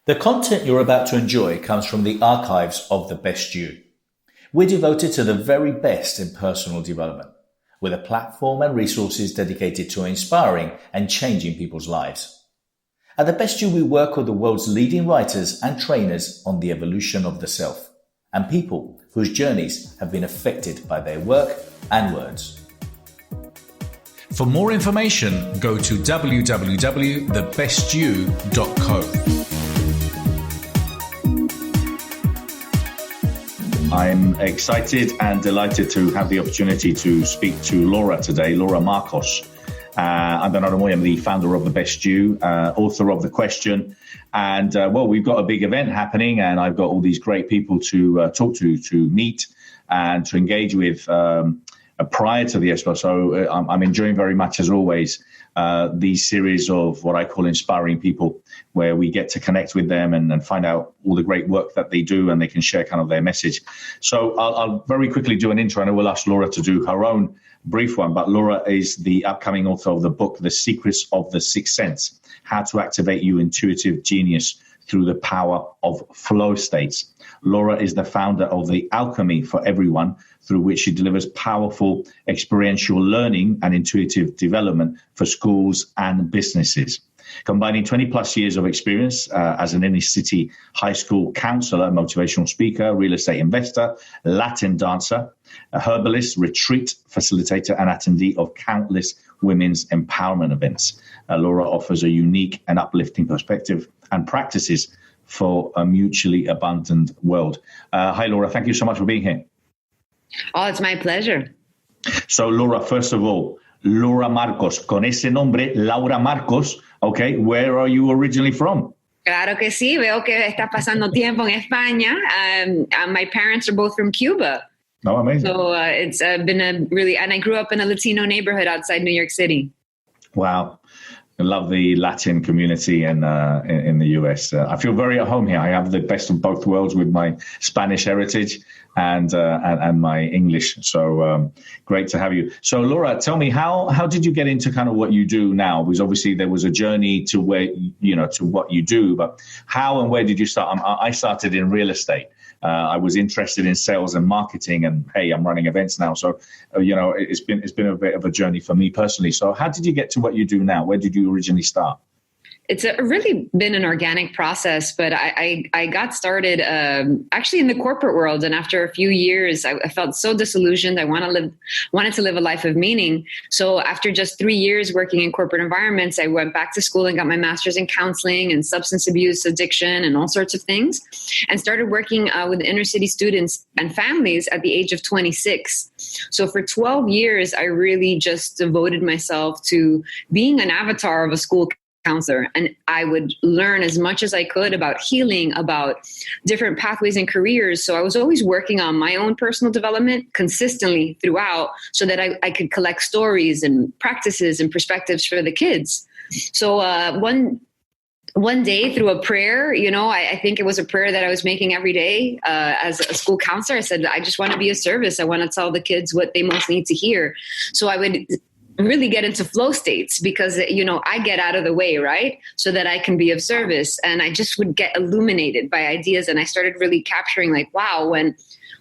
The content you're about to enjoy comes from the archives of The Best You. We're devoted to the very best in personal development, with a platform and resources dedicated to inspiring and changing people's lives. At The Best You, we work with the world's leading writers and trainers on the evolution of the self, and people whose journeys have been affected by their work and words. For more information, go to www.thebestyou.co. I'm excited and delighted to have the opportunity to speak to Laura today, Laura Marcos. I'm Bernardo Moya, I'm the founder of The Best You, author of The Question. And we've got a big event happening, and I've got all these great people to talk to meet and to engage with prior to the expo. So I'm enjoying very much, as always, these series of what I call inspiring people, where we get to connect with them and find out all the great work that they do, and they can share kind of their message. So I'll very quickly do an intro, and I will ask Laura to do her own brief one. But Laura is the upcoming author of the book, The Secrets of the Sixth Sense, How to Activate Your Intuitive Genius Through the Power of Flow States. Laura is the founder of The Alchemy for Everyone, through which she delivers powerful experiential learning and intuitive development for schools and businesses. Combining 20 plus years of experience as an inner city high school counselor, motivational speaker, real estate investor, Latin dancer, a herbalist, retreat facilitator, and attendee of countless women's empowerment events. Laura offers a unique and uplifting perspective and practices for a mutually abundant world. Hi, Laura. Thank you so much for being here. Oh, it's my pleasure. So, Laura, first of all, Laura Marcos, con ese nombre, Laura Marcos, okay, where are you originally from? Claro que sí, veo que estás pasando tiempo en España. My parents are both from Cuba. Oh, amazing. So it's been and I grew up in a Latino neighborhood outside New York City. Wow. I love the Latin community in the US. I feel very at home here. I have the best of both worlds with my Spanish heritage and my English. So great to have you. So Laura, tell me, how did you get into kind of what you do now? Because obviously there was a journey to where, to what you do, but how and where did you start? I started in real estate. I was interested in sales and marketing, and hey, I'm running events now. So, it's been a bit of a journey for me personally. So how did you get to what you do now? Where did you originally start? It's really been an organic process, but I got started actually in the corporate world. And after a few years, I felt so disillusioned. I wanted to live a life of meaning. So after just 3 years working in corporate environments, I went back to school and got my master's in counseling and substance abuse, addiction, and all sorts of things, and started working with inner city students and families at the age of 26. So for 12 years, I really just devoted myself to being an avatar of a school counselor, and I would learn as much as I could about healing, about different pathways and careers. So I was always working on my own personal development consistently throughout, so that I could collect stories and practices and perspectives for the kids. So one day through a prayer, I think it was a prayer that I was making every day as a school counselor. I said, I just want to be of service. I want to tell the kids what they most need to hear. So I would really get into flow states because, I get out of the way, right? So that I can be of service. And I just would get illuminated by ideas. And I started really capturing wow,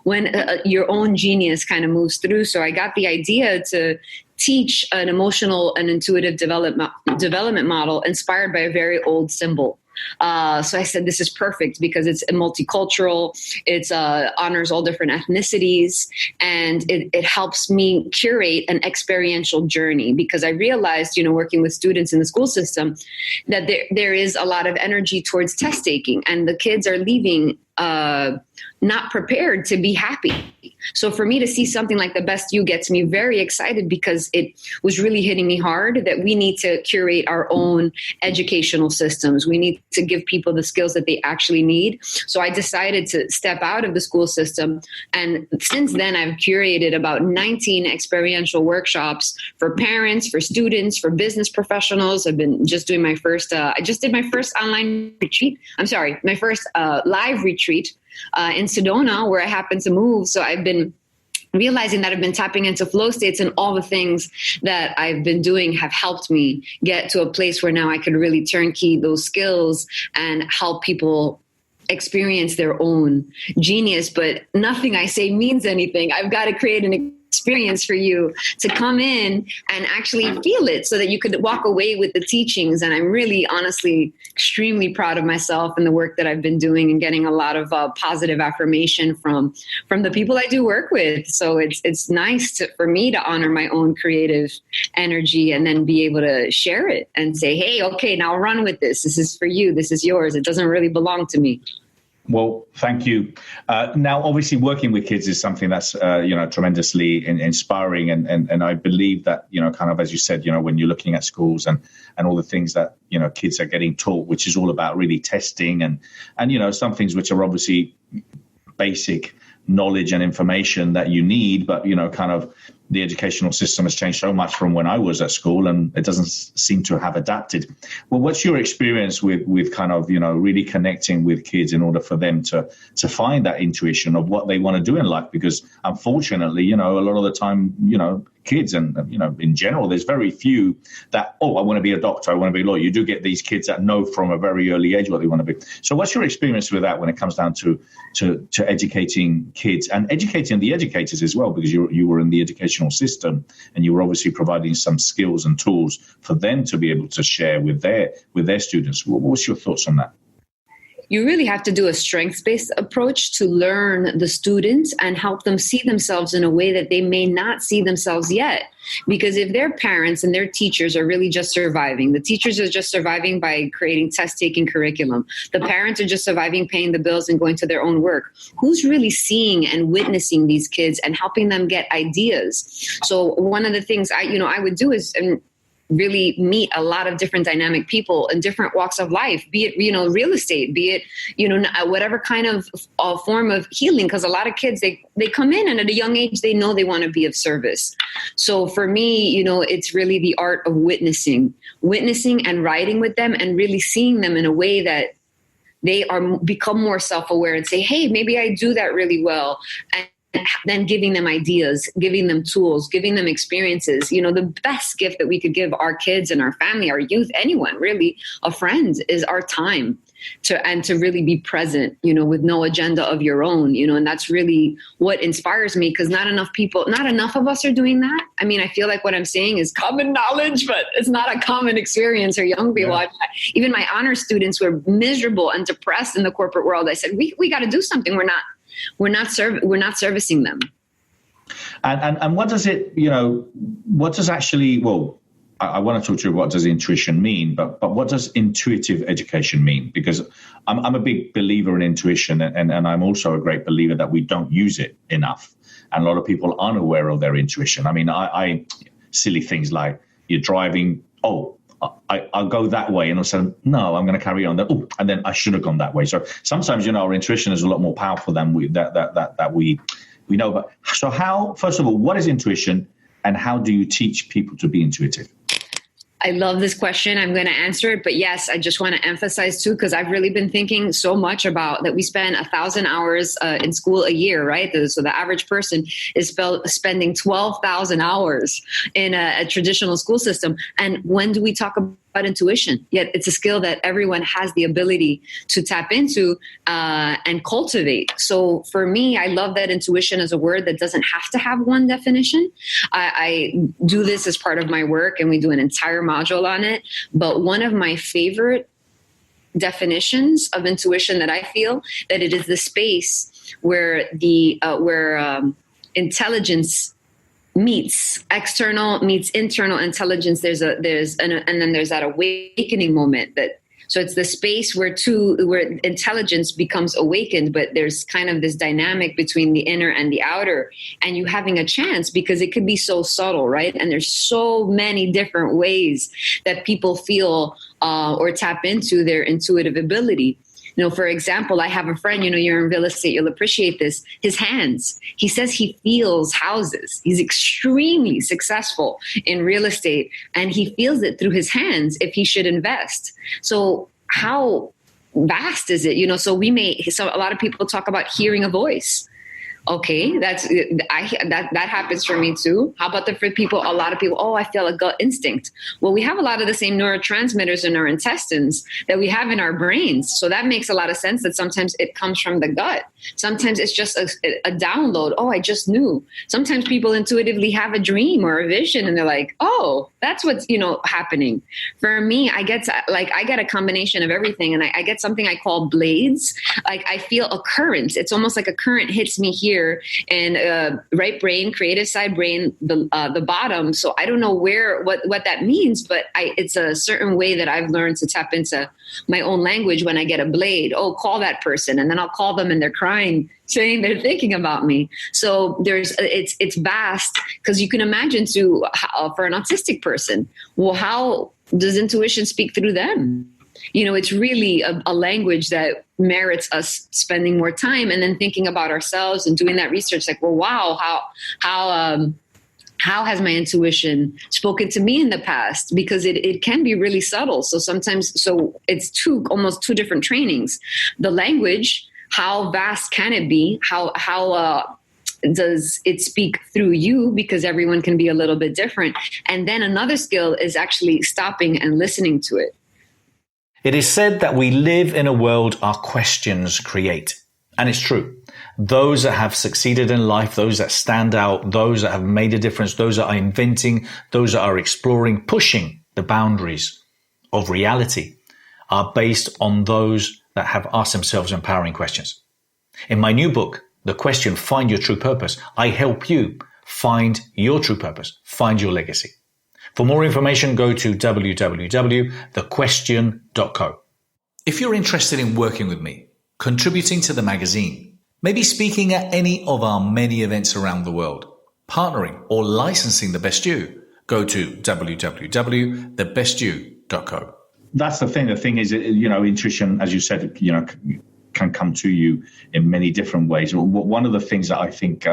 when your own genius kind of moves through. So I got the idea to teach an emotional and intuitive development model inspired by a very old symbol. So I said, this is perfect because it's multicultural. It's honors all different ethnicities, and it helps me curate an experiential journey, because I realized, working with students in the school system, that there is a lot of energy towards test taking, and the kids are leaving not prepared to be happy. So for me to see something like The Best You gets me very excited, because it was really hitting me hard that we need to curate our own educational systems. We need to give people the skills that they actually need. So I decided to step out of the school system. And since then, I've curated about 19 experiential workshops for parents, for students, for business professionals. I've been just doing my first, I just did my first online retreat. My first live retreat in Sedona, where I happened to move. So I've been realizing that I've been tapping into flow states, and all the things that I've been doing have helped me get to a place where now I could really turnkey those skills and help people experience their own genius. But nothing I say means anything. I've got to create an experience for you to come in and actually feel it so that you could walk away with the teachings. And I'm really, honestly, extremely proud of myself and the work that I've been doing, and getting a lot of positive affirmation from the people I do work with. So it's nice for me to honor my own creative energy and then be able to share it and say, hey, okay, now run with this. This is for you. This is yours. It doesn't really belong to me. Well, thank you. Now, obviously, working with kids is something that's, tremendously inspiring. And I believe that, kind of, as you said, when you're looking at schools and all the things that, kids are getting taught, which is all about really testing and some things which are obviously basic knowledge and information that you need. But, kind of the educational system has changed so much from when I was at school, and it doesn't seem to have adapted. Well, what's your experience with kind of, really connecting with kids in order for them to find that intuition of what they want to do in life? Because unfortunately, a lot of the time, kids and, in general, there's very few that, I want to be a doctor, I want to be a lawyer. You do get these kids that know from a very early age what they want to be. So what's your experience with that when it comes down to educating kids and educating the educators as well? Because you were in the educational system and you were obviously providing some skills and tools for them to be able to share with their students. What's your thoughts on that? You really have to do a strengths-based approach to learn the students and help them see themselves in a way that they may not see themselves yet. Because if their parents and their teachers are really just surviving, the teachers are just surviving by creating test-taking curriculum, the parents are just surviving paying the bills and going to their own work, who's really seeing and witnessing these kids and helping them get ideas? So one of the things I would do is really meet a lot of different dynamic people in different walks of life, be it, real estate, be it, whatever kind of form of healing. Because a lot of kids, they come in and at a young age, they know they want to be of service. So for me, it's really the art of witnessing and writing with them and really seeing them in a way that they become more self-aware and say, hey, maybe I do that really well. And then giving them ideas, giving them tools, giving them experiences. The best gift that we could give our kids and our family, our youth, anyone really, a friend, is our time to really be present, with no agenda of your own, and that's really what inspires me, because not enough of us are doing that. I mean, I feel like what I'm saying is common knowledge, but it's not a common experience for young people. Yeah. Even my honor students were miserable and depressed in the corporate world. I said, we got to do something. We're not servicing them. And what does it, what does actually, well, I want to talk to you, what does intuition mean, but what does intuitive education mean? Because I'm a big believer in intuition, and I'm also a great believer that we don't use it enough. And a lot of people aren't aware of their intuition. I mean, I silly things like you're driving, I'll go that way, and I'll say, no, I'm going to carry on. And then I should have gone that way. So sometimes, our intuition is a lot more powerful than we know. But so how, first of all, what is intuition, and how do you teach people to be intuitive? I love this question. I'm going to answer it. But yes, I just want to emphasize too, because I've really been thinking so much about that we spend 1,000 hours in school a year, right? So the average person is spending 12,000 hours in a traditional school system. And when do we talk about intuition? Yet it's a skill that everyone has the ability to tap into and cultivate. So for me, I love that intuition is a word that doesn't have to have one definition. I do this as part of my work, and we do an entire module on it. But one of my favorite definitions of intuition that I feel that it is the space where intelligence meets external, meets internal intelligence. And then there's that awakening moment so it's the space where intelligence becomes awakened, but there's kind of this dynamic between the inner and the outer, and you having a chance, because it could be so subtle, right? And there's so many different ways that people feel or tap into their intuitive ability. For example, I have a friend, you're in real estate, you'll appreciate this, his hands. He says he feels houses. He's extremely successful in real estate, and he feels it through his hands if he should invest. So how vast is it? So a lot of people talk about hearing a voice. Okay, that happens for me too. How about for people? A lot of people, oh, I feel a gut instinct. Well, we have a lot of the same neurotransmitters in our intestines that we have in our brains, so that makes a lot of sense. That sometimes it comes from the gut. Sometimes it's just a download. Oh, I just knew. Sometimes people intuitively have a dream or a vision, and they're like, oh, that's what's happening. For me, I get a combination of everything, and I get something I call blades. Like I feel a current. It's almost like a current hits me here. And right brain, creative side brain, the bottom. So I don't know what that means, but it's a certain way that I've learned to tap into my own language when I get a blade. Oh, call that person, and then I'll call them, and they're crying, saying they're thinking about me. So it's vast, because you can imagine for an autistic person, well, how does intuition speak through them? It's really a language that merits us spending more time and then thinking about ourselves and doing that research. Like, well, wow, how has my intuition spoken to me in the past? Because it can be really subtle. So it's almost two different trainings. The language, how vast can it be? How does it speak through you? Because everyone can be a little bit different. And then another skill is actually stopping and listening to it. It is said that we live in a world our questions create. And it's true. Those that have succeeded in life, those that stand out, those that have made a difference, those that are inventing, those that are exploring, pushing the boundaries of reality are based on those that have asked themselves empowering questions. In my new book, The Question, Find Your True Purpose, I help you find your true purpose, find your legacy. For more information, go to www.thequestion.co. If you're interested in working with me, contributing to the magazine, maybe speaking at any of our many events around the world, partnering or licensing The Best You, go to www.thebestyou.co. That's the thing. The thing is, intuition, as you said, can come to you in many different ways. One of the things that I think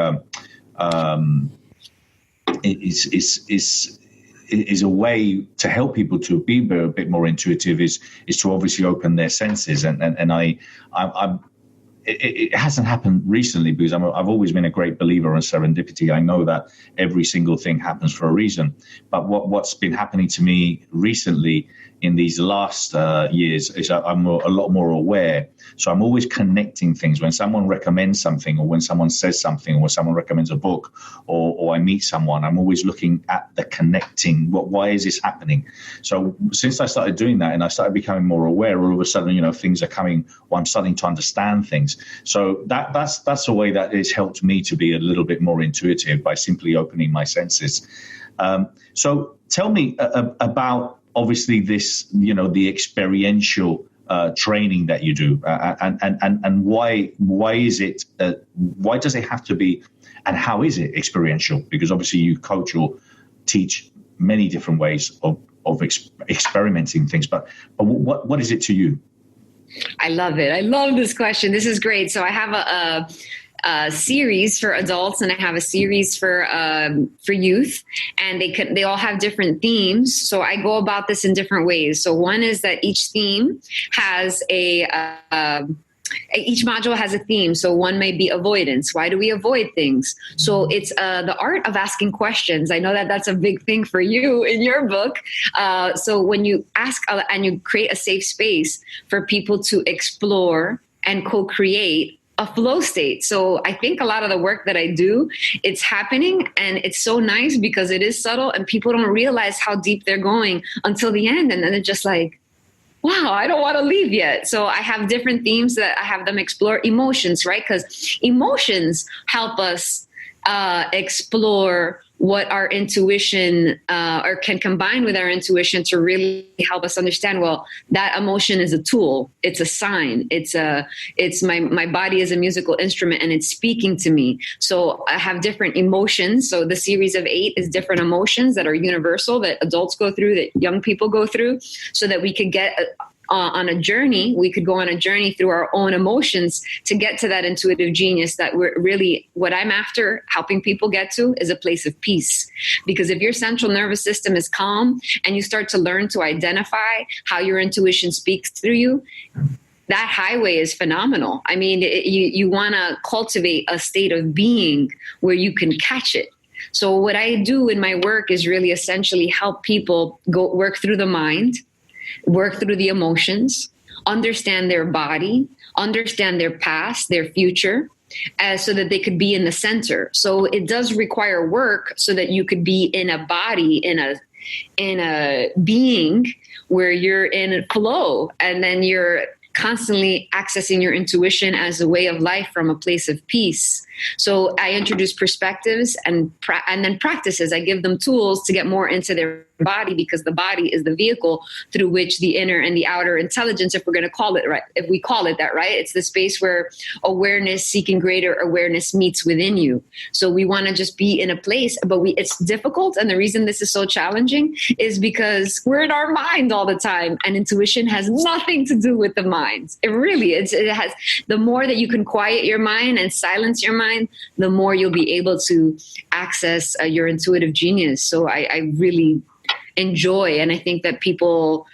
is a way to help people to be a bit more intuitive is to obviously open their senses. It hasn't happened recently because I've always been a great believer in serendipity. I know that every single thing happens for a reason. But what's been happening to me recently in these last years is I'm a lot more aware. So I'm always connecting things. When someone recommends something, or when someone says something, or when someone recommends a book, or I meet someone, I'm always looking at the connecting. Why is this happening? So since I started doing that and I started becoming more aware, all of a sudden, things are coming, or I'm starting to understand things. So that's a way that it's helped me to be a little bit more intuitive by simply opening my senses. So tell me about obviously this, the experiential training that you do, and why is it? Why does it have to be, and how is it experiential? Because obviously you coach or teach many different ways of experimenting things, but what is it to you? I love it. I love this question. This is great. So I have a series for adults, and I have a series for youth, and they all have different themes. So I go about this in different ways. So one is that each theme has each module has a theme. So one may be avoidance. Why do we avoid things? So it's the art of asking questions. I know that that's a big thing for you in your book. So when you ask and you create a safe space for people to explore and co-create a flow state. So I think a lot of the work that I do, it's happening, and it's so nice because it is subtle and people don't realize how deep they're going until the end. And then they're just like, wow, I don't want to leave yet. So I have different themes that I have them explore emotions, right? Because emotions help us explore what our intuition or can combine with our intuition to really help us understand, well, that emotion is a tool. It's a sign. It's my body is a musical instrument and it's speaking to me. So I have different emotions. So the series of 8 is different emotions that are universal, that adults go through, that young people go through, so that we could get on a journey. We could go on a journey through our own emotions to get to that intuitive genius that we're really, what I'm after helping people get to is a place of peace. Because if your central nervous system is calm and you start to learn to identify how your intuition speaks through you, that highway is phenomenal. I mean, you want to cultivate a state of being where you can catch it. So what I do in my work is really essentially help people go work through the mind, work through the emotions, understand their body, understand their past, their future, so that they could be in the center. So it does require work so that you could be in a body, in a being where you're in flow, and then you're constantly accessing your intuition as a way of life from a place of peace. So I introduce perspectives and then practices. I give them tools to get more into their body, because the body is the vehicle through which the inner and the outer intelligence, if we're going to call it right, if we call it that, right, it's the space where awareness, seeking greater awareness, meets within you. So we want to just be in a place, but it's difficult. And the reason this is so challenging is because we're in our mind all the time, and intuition has nothing to do with the mind. It really is. It has. The more that you can quiet your mind and silence your mind, the more you'll be able to access your intuitive genius. So I really enjoy, and I think that people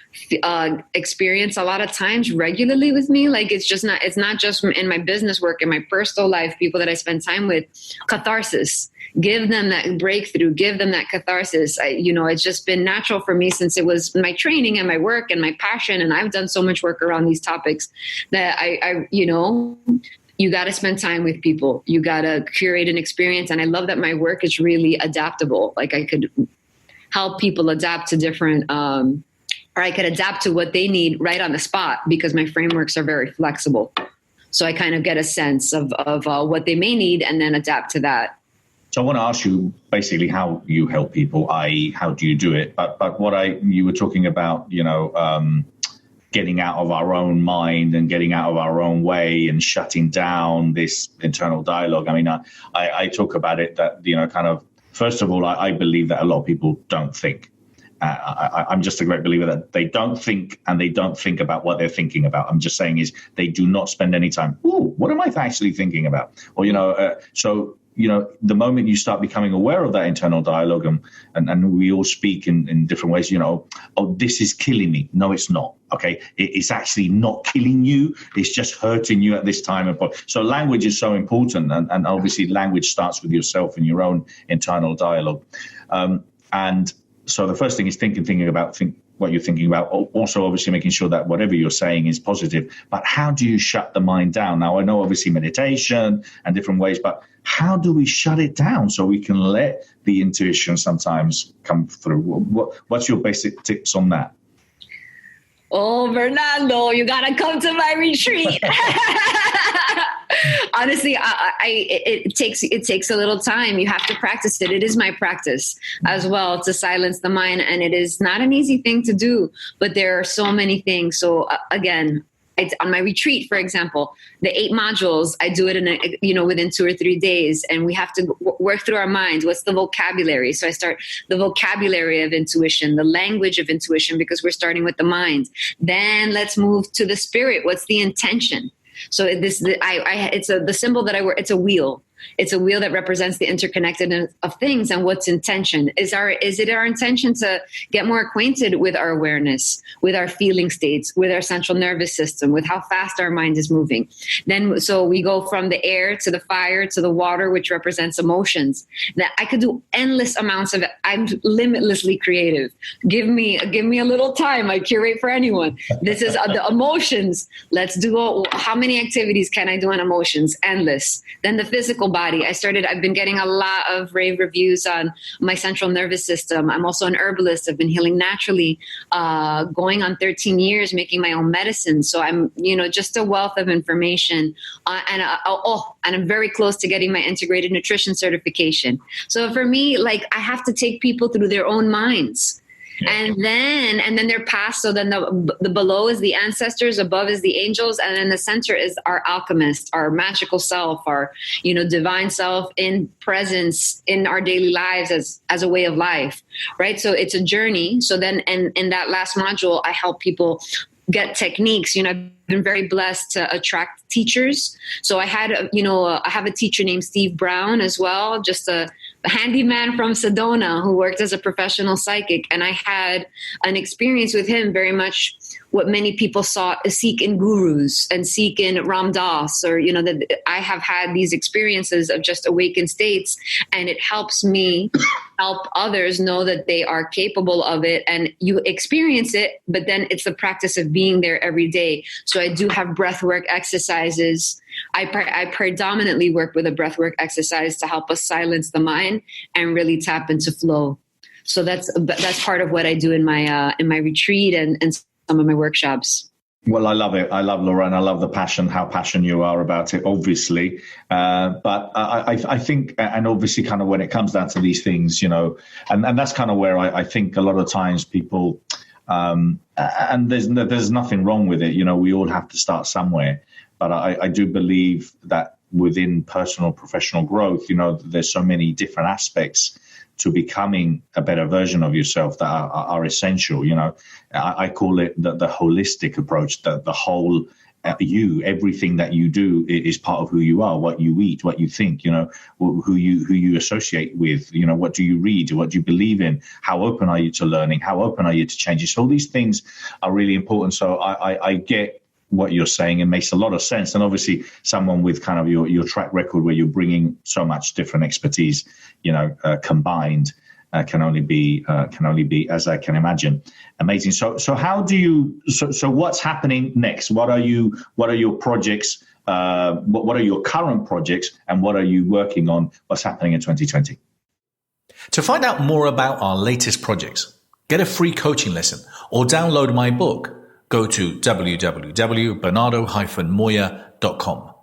experience a lot of times regularly with me. Like it's not just in my business work, in my personal life, people that I spend time with, catharsis. Give them that breakthrough, give them that catharsis. It's just been natural for me since it was my training and my work and my passion. And I've done so much work around these topics that you got to spend time with people. You got to curate an experience. And I love that my work is really adaptable. Like I could help people adapt to different, or I could adapt to what they need right on the spot, because my frameworks are very flexible. So I kind of get a sense of what they may need and then adapt to that. So I want to ask you basically how you help people, i.e. how do you do it? But you were talking about, getting out of our own mind and getting out of our own way and shutting down this internal dialogue. I mean, I talk about it that, kind of, first of all, I believe that a lot of people don't think. I'm just a great believer that they don't think, and they don't think about what they're thinking about. I'm just saying is they do not spend any time, what am I actually thinking about? Or, the moment you start becoming aware of that internal dialogue, and we all speak in different ways, this is killing me. No, it's not. Okay. It's actually not killing you. It's just hurting you at this time. So language is so important. And obviously language starts with yourself and your own internal dialogue. And so the first thing is thinking about what you're thinking about. Also, obviously, making sure that whatever you're saying is positive. But how do you shut the mind down? Now, I know obviously meditation and different ways, but how do we shut it down so we can let the intuition sometimes come through? What's your basic tips on that? Oh, Bernardo, you got to come to my retreat. Honestly, it takes a little time. You have to practice it. It is my practice as well to silence the mind. And it is not an easy thing to do, but there are so many things. So again, on my retreat, for example, the 8 modules, I do it within 2 or 3 days, and we have to work through our minds. What's the vocabulary? So I start the vocabulary of intuition, the language of intuition, because we're starting with the mind. Then let's move to the spirit. What's the intention? So the symbol that I wear, it's a wheel. It's a wheel that represents the interconnectedness of things. And what's intention? Is it our intention to get more acquainted with our awareness, with our feeling states, with our central nervous system, with how fast our mind is moving? Then, so we go from the air to the fire to the water, which represents emotions. That I could do endless amounts of it. I'm limitlessly creative. Give me a little time. I curate for anyone. This is the emotions. Let's do how many activities can I do on emotions? Endless. Then the physical body. I've been getting a lot of rave reviews on my central nervous system. I'm also an herbalist. I've been healing naturally, going on 13 years, making my own medicine. So I'm, just a wealth of information. And I'm very close to getting my integrated nutrition certification. So for me, I have to take people through their own minds. And then their past. So then the below is the ancestors, above is the angels, and then the center is our alchemist, our magical self, our divine self in presence in our daily lives as a way of life, right? So it's a journey. So then in that last module, I help people get techniques. I've been very blessed to attract teachers. So I had I have a teacher named Steve Brown as well, just a handyman from Sedona who worked as a professional psychic. And I had an experience with him very much what many people seek in gurus and seek in Ram Dass, or, that I have had these experiences of just awakened states, and it helps me help others know that they are capable of it, and you experience it, but then it's the practice of being there every day. So I do have breathwork exercises. I predominantly work with a breathwork exercise to help us silence the mind and really tap into flow. So that's part of what I do in my retreat and some of my workshops. Well, I love it. I love Laura, and I love the passion, how passionate you are about it, obviously. But I think, and obviously kind of when it comes down to these things, and that's kind of where I think a lot of times people, and there's nothing wrong with it. We all have to start somewhere. But I do believe that within personal, professional growth, there's so many different aspects to becoming a better version of yourself that are essential. I call it the holistic approach, the whole you. Everything that you do is part of who you are, what you eat, what you think, who you associate with, what do you read, what do you believe in, how open are you to learning, how open are you to changes. So all these things are really important. So I get what you're saying. It makes a lot of sense. And obviously someone with kind of your track record where you're bringing so much different expertise, combined, can only be, as I can imagine, amazing. So how do you, so what's happening next? What are your projects? What are your current projects, and what are you working on? What's happening in 2020? To find out more about our latest projects, get a free coaching lesson, or download my book, go to www.bernardo-moya.com.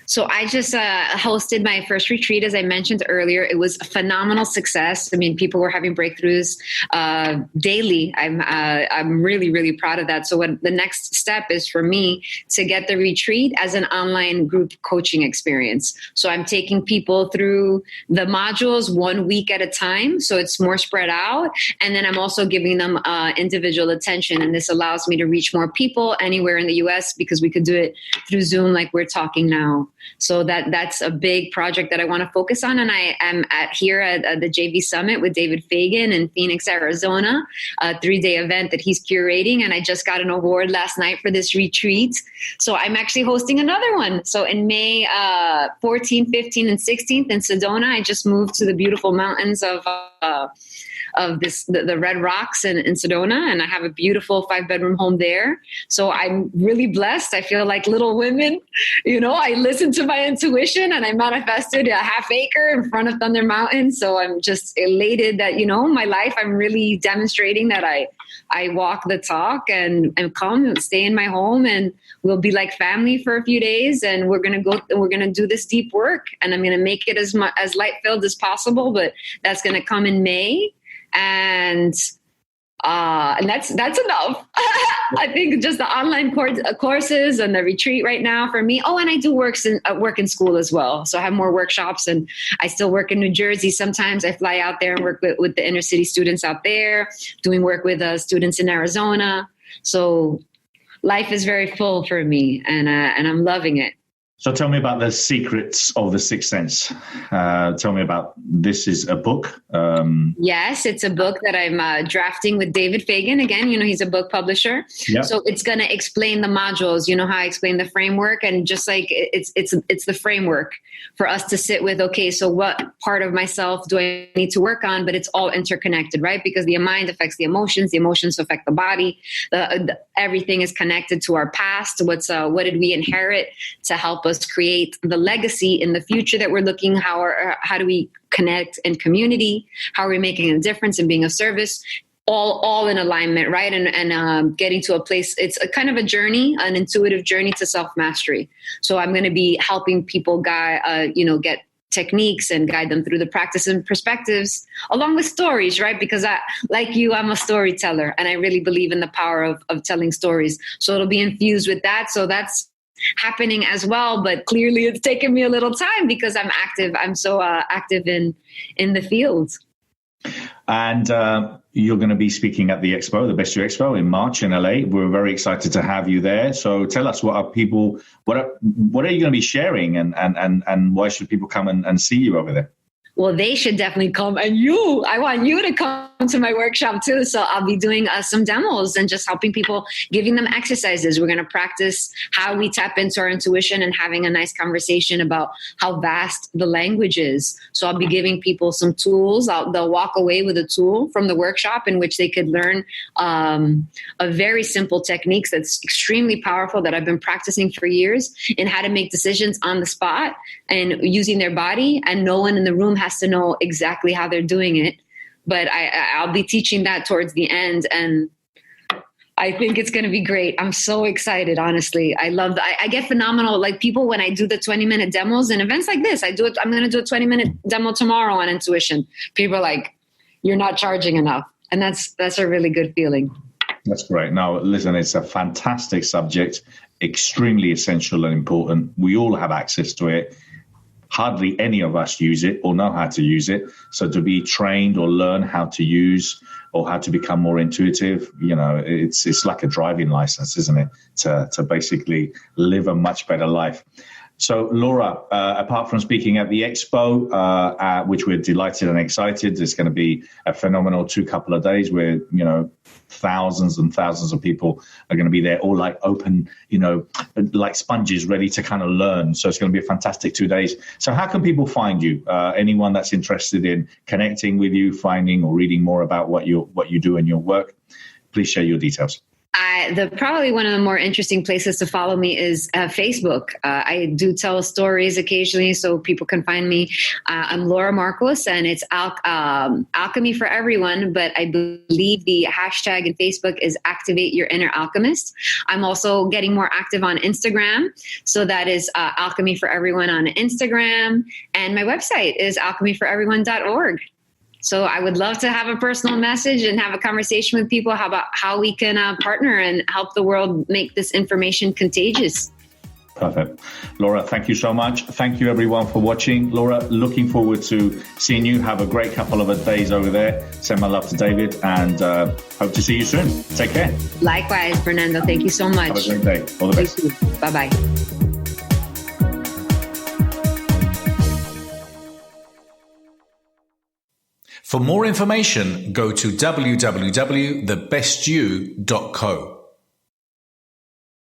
So I just hosted my first retreat, as I mentioned earlier. It was a phenomenal success. I mean, people were having breakthroughs daily. I'm really, really proud of that. So what the next step is for me to get the retreat as an online group coaching experience. So I'm taking people through the modules 1 week at a time. So it's more spread out. And then I'm also giving them individual attention. And this allows me to reach more people anywhere in the US, because we could do it through Zoom like we're talking now. So that's a big project that I want to focus on. And I am here at the JV Summit with David Fagan in Phoenix, Arizona, a 3-day event that he's curating. And I just got an award last night for this retreat. So I'm actually hosting another one. So in May 14, 15, and 16th in Sedona, I just moved to the beautiful mountains of the Red Rocks in Sedona, and I have a beautiful 5-bedroom home there. So I'm really blessed. I feel like Little Women, I listened to my intuition and I manifested a 1/2 acre in front of Thunder Mountain. So I'm just elated that, my life, I'm really demonstrating that I walk the talk and come and stay in my home, and we'll be like family for a few days, and we're going to do this deep work, and I'm going to make it as light filled as possible, but that's going to come in May. And that's enough. I think just the online courses and the retreat right now for me. Oh, and I do work in school as well. So I have more workshops, and I still work in New Jersey. Sometimes I fly out there and work with the inner city students out there, doing work with students in Arizona. So life is very full for me, and I'm loving it. So tell me about the secrets of the sixth sense. Tell me about, this is a book. Yes, it's a book that I'm drafting with David Fagan. Again, he's a book publisher. Yep. So it's going to explain the modules, how I explain the framework, and just like it's the framework for us to sit with, okay, so what part of myself do I need to work on? But it's all interconnected, right? Because the mind affects the emotions affect the body. Everything is connected to our past. What did we inherit to help us create the legacy in the future that we're looking? How do we connect in community? How are we making a difference and being of service? All in alignment, right? And getting to a place. It's a kind of a journey, an intuitive journey to self-mastery. So I'm going to be helping people get techniques and guide them through the practice and perspectives, along with stories, right? Because I'm a storyteller, and I really believe in the power of telling stories. So it'll be infused with that. So that's happening as well, but clearly it's taken me a little time because I'm active. I'm so active in the field. And you're going to be speaking at the expo, the Best You Expo in March in LA. We're very excited to have you there. So tell us, what are you going to be sharing, and why should people come and see you over there? Well, they should definitely come, and I want you to come to my workshop too. So I'll be doing some demos and just helping people, giving them exercises. We're going to practice how we tap into our intuition and having a nice conversation about how vast the language is. So I'll be giving people some tools. They'll walk away with a tool from the workshop in which they could learn a very simple techniques that's extremely powerful that I've been practicing for years in how to make decisions on the spot and using their body. And no one in the room has to know exactly how they're doing it. But I'll be teaching that towards the end, and I think it's going to be great. I'm so excited, honestly. I love that. I get phenomenal, like people, when I do the 20-minute demos and events like this, I'm going to do a 20-minute demo tomorrow on intuition. People are like, you're not charging enough. And that's a really good feeling. That's great. Now, listen, it's a fantastic subject, extremely essential and important. We all have access to it. Hardly any of us use it or know how to use it. So to be trained or learn how to use or how to become more intuitive, it's like a driving license, isn't it? To basically live a much better life. So, Laura, apart from speaking at the expo, which we're delighted and excited, it's going to be a phenomenal couple of days where, thousands and thousands of people are going to be there, all like open, like sponges ready to kind of learn. So it's going to be a fantastic 2 days. So how can people find you? Anyone that's interested in connecting with you, finding or reading more about what you do in your work, please share your details. Probably one of the more interesting places to follow me is Facebook. I do tell stories occasionally, so people can find me. I'm Laura Marcos, and it's Alchemy for Everyone, but I believe the hashtag in Facebook is Activate Your Inner Alchemist. I'm also getting more active on Instagram, so that is Alchemy for Everyone on Instagram, and my website is alchemyforeveryone.org. So I would love to have a personal message and have a conversation with people about how we can partner and help the world make this information contagious. Perfect. Laura, thank you so much. Thank you, everyone, for watching. Laura, looking forward to seeing you. Have a great couple of days over there. Send my love to David, and hope to see you soon. Take care. Likewise, Fernando. Thank you so much. Have a great day. All the best. Bye-bye. For more information, go to www.thebestyou.co.